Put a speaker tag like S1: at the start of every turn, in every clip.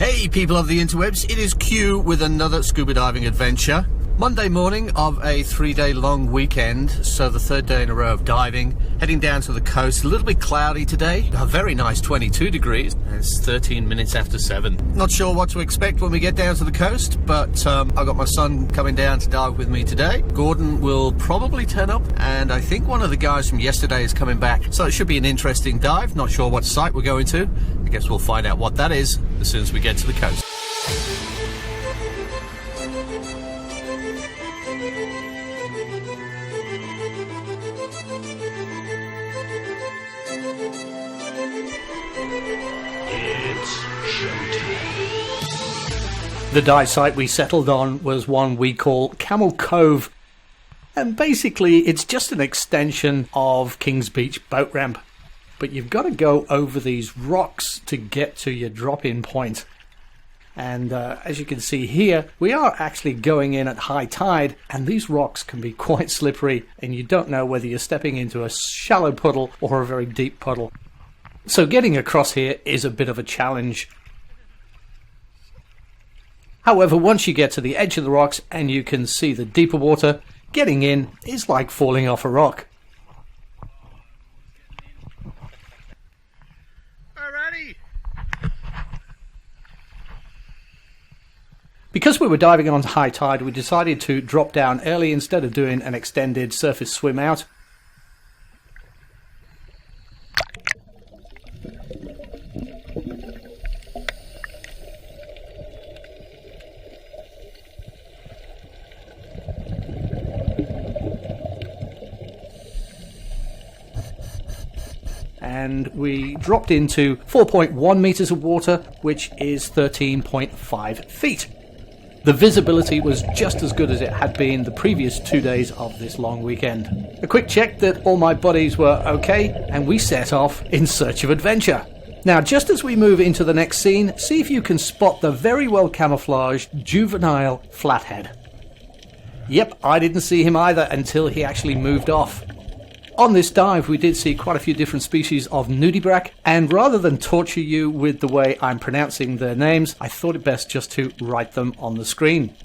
S1: Hey people of the interwebs, it is Q with another scuba diving adventure. Monday morning of a 3-day long weekend, so the third day in a row of diving, heading down to the coast. A little bit cloudy today, a very nice 22 degrees, and it's 13 minutes after 7. Not sure what to expect when we get down to the coast, but I've got my son coming down to dive with me today. Gordon will probably turn up, and I think one of the guys from yesterday is coming back, so it should be an interesting dive. Not sure what site we're going to. I guess we'll find out what that is as soon as we get to the coast. The dive site we settled on was one we call Camel Cove, and basically it's just an extension of Kings Beach boat ramp, but you've got to go over these rocks to get to your drop-in point. And as you can see here, we are actually going in at high tide, and these rocks can be quite slippery, and you don't know whether you're stepping into a shallow puddle or a very deep puddle. So getting across here is a bit of a challenge. However, once you get to the edge of the rocks and you can see the deeper water, getting in is like falling off a rock.
S2: Alrighty.
S1: Because we were diving on high tide, we decided to drop down early instead of doing an extended surface swim out. And we dropped into 4.1 meters of water, which is 13.5 feet. The visibility was just as good as it had been the previous 2 days of this long weekend. A quick check that all my buddies were okay, and we set off in search of adventure. Now, just as we move into the next scene, see if you can spot the very well camouflaged juvenile flathead. Yep, I didn't see him either until he actually moved off. On this dive, we did see quite a few different species of nudibranch, and rather than torture you with the way I'm pronouncing their names, I thought it best just to write them on the screen.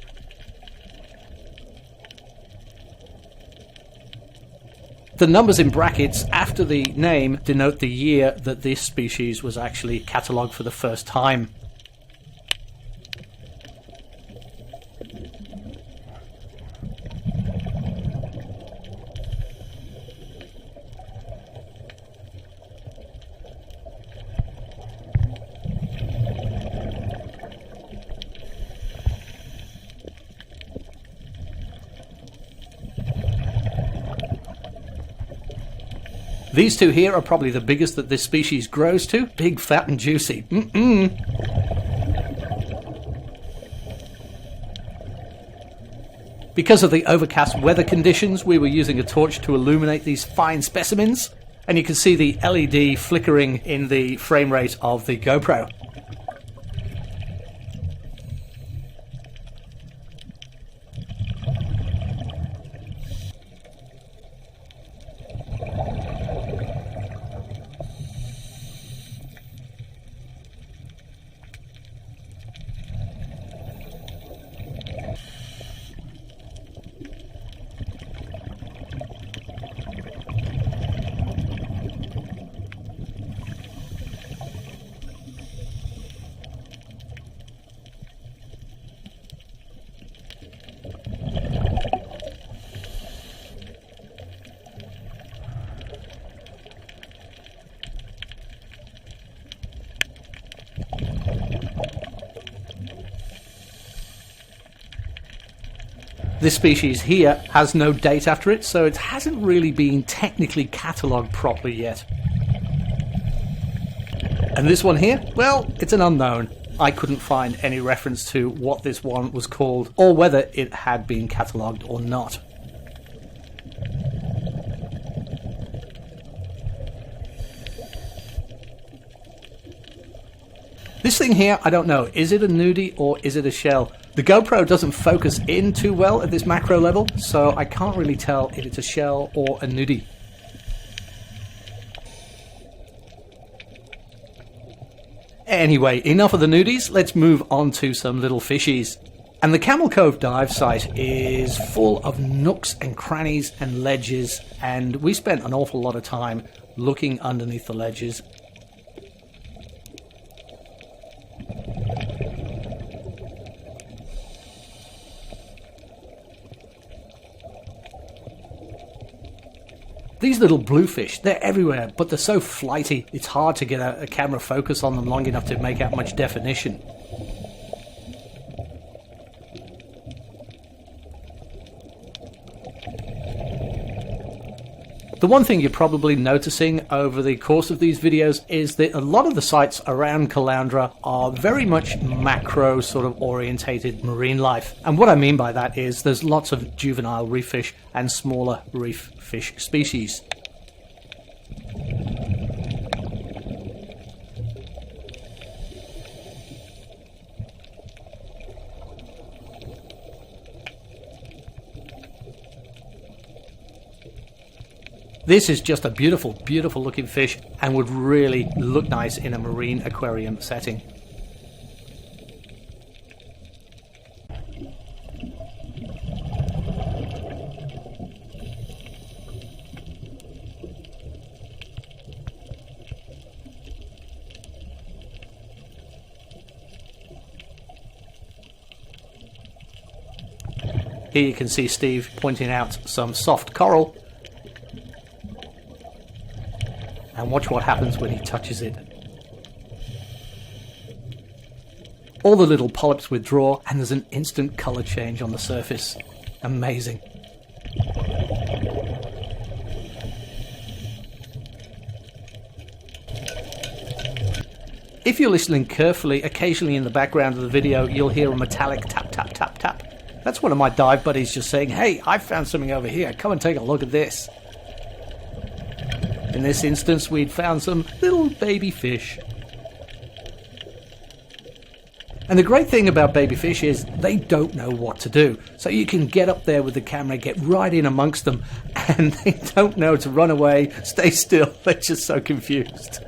S1: The numbers in brackets after the name denote the year that this species was actually catalogued for the first time. These two here are probably the biggest that this species grows to. Big, fat and juicy. Because of the overcast weather conditions, we were using a torch to illuminate these fine specimens. And you can see the LED flickering in the frame rate of the GoPro. This species here has no date after it, so it hasn't really been technically catalogued properly yet. And this one here, well, it's an unknown. I couldn't find any reference to what this one was called or whether it had been catalogued or not. This thing here, I don't know, is it a nudie or is it a shell? The GoPro doesn't focus in too well at this macro level, so I can't really tell if it's a shell or a nudie. Anyway, enough of the nudies, let's move on to some little fishies. And the Camel Cove dive site is full of nooks and crannies and ledges, and we spent an awful lot of time looking underneath the ledges. These little bluefish, they're everywhere, but they're so flighty, it's hard to get a camera focus on them long enough to make out much definition. The one thing you're probably noticing over the course of these videos is that a lot of the sites around Caloundra are very much macro sort of orientated marine life. And what I mean by that is there's lots of juvenile reef fish and smaller reef fish species. This is just a beautiful, beautiful looking fish and would really look nice in a marine aquarium setting. Here you can see Steve pointing out some soft coral. And watch what happens when he touches it. All the little polyps withdraw and there's an instant colour change on the surface. Amazing. If you're listening carefully, occasionally in the background of the video you'll hear a metallic tap tap tap tap. That's one of my dive buddies just saying, "Hey, I found something over here, come and take a look at this." In this instance, we'd found some little baby fish. And the great thing about baby fish is they don't know what to do. So you can get up there with the camera, get right in amongst them, and they don't know to run away, stay still. They're just so confused.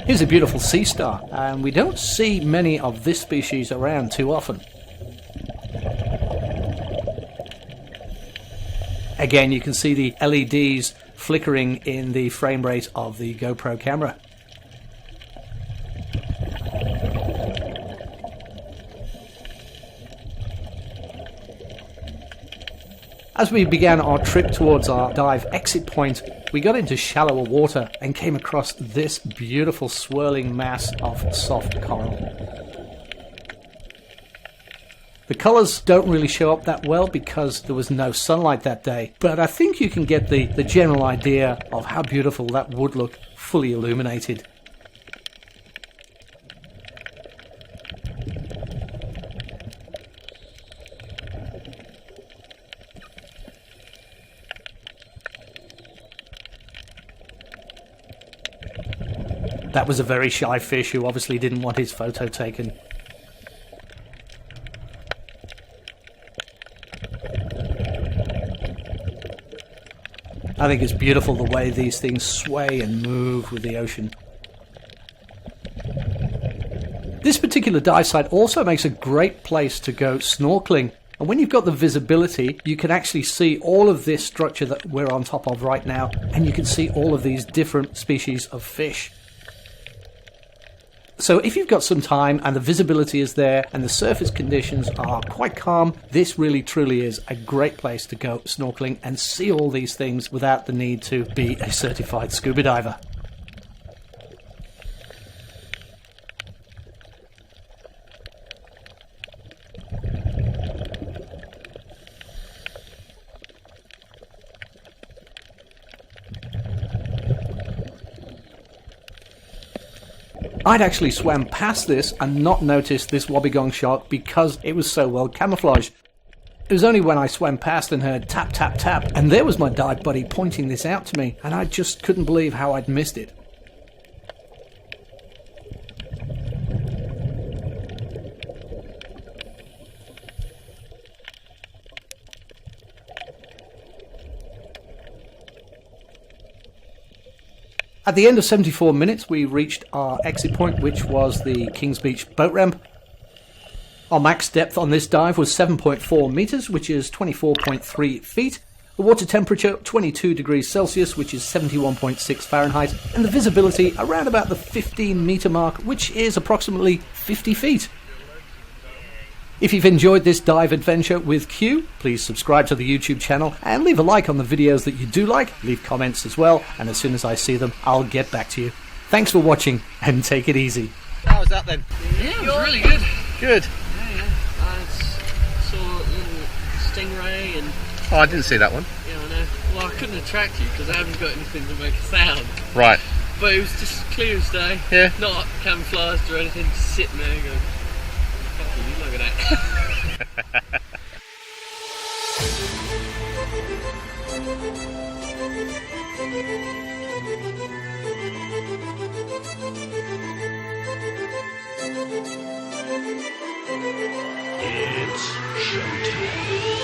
S1: Here's a beautiful sea star, and we don't see many of this species around too often. Again, you can see the LEDs flickering in the frame rate of the GoPro camera. As we began our trip towards our dive exit point, we got into shallower water and came across this beautiful swirling mass of soft coral. The colours don't really show up that well because there was no sunlight that day, but I think you can get the general idea of how beautiful that would look fully illuminated. That was a very shy fish who obviously didn't want his photo taken. I think it's beautiful the way these things sway and move with the ocean. This particular dive site also makes a great place to go snorkeling. And when you've got the visibility, you can actually see all of this structure that we're on top of right now, and you can see all of these different species of fish. So if you've got some time and the visibility is there and the surface conditions are quite calm, this really truly is a great place to go snorkeling and see all these things without the need to be a certified scuba diver. I'd actually swam past this and not noticed this wobbegong shark because it was so well camouflaged. It was only when I swam past and heard tap, tap, tap, and there was my dive buddy pointing this out to me, and I just couldn't believe how I'd missed it. At the end of 74 minutes, we reached our exit point, which was the Kings Beach boat ramp. Our max depth on this dive was 7.4 metres, which is 24.3 feet. The water temperature, 22 degrees Celsius, which is 71.6 Fahrenheit. And the visibility around about the 15 metre mark, which is approximately 50 feet. If you've enjoyed this dive adventure with Q, please subscribe to the YouTube channel and leave a like on the videos that you do like. Leave comments as well, and as soon as I see them, I'll get back to you. Thanks for watching, and take it easy. How was that then?
S2: Yeah, it was really good.
S1: Good.
S2: Yeah. I saw a little stingray and...
S1: Oh, I didn't see that one.
S2: Yeah, I know. Well, I couldn't attract you because I haven't got anything to make a sound. Right. But it was just clear as day. Yeah. Not camouflaged or anything, just sitting there going... Look at that.
S3: It's showtime.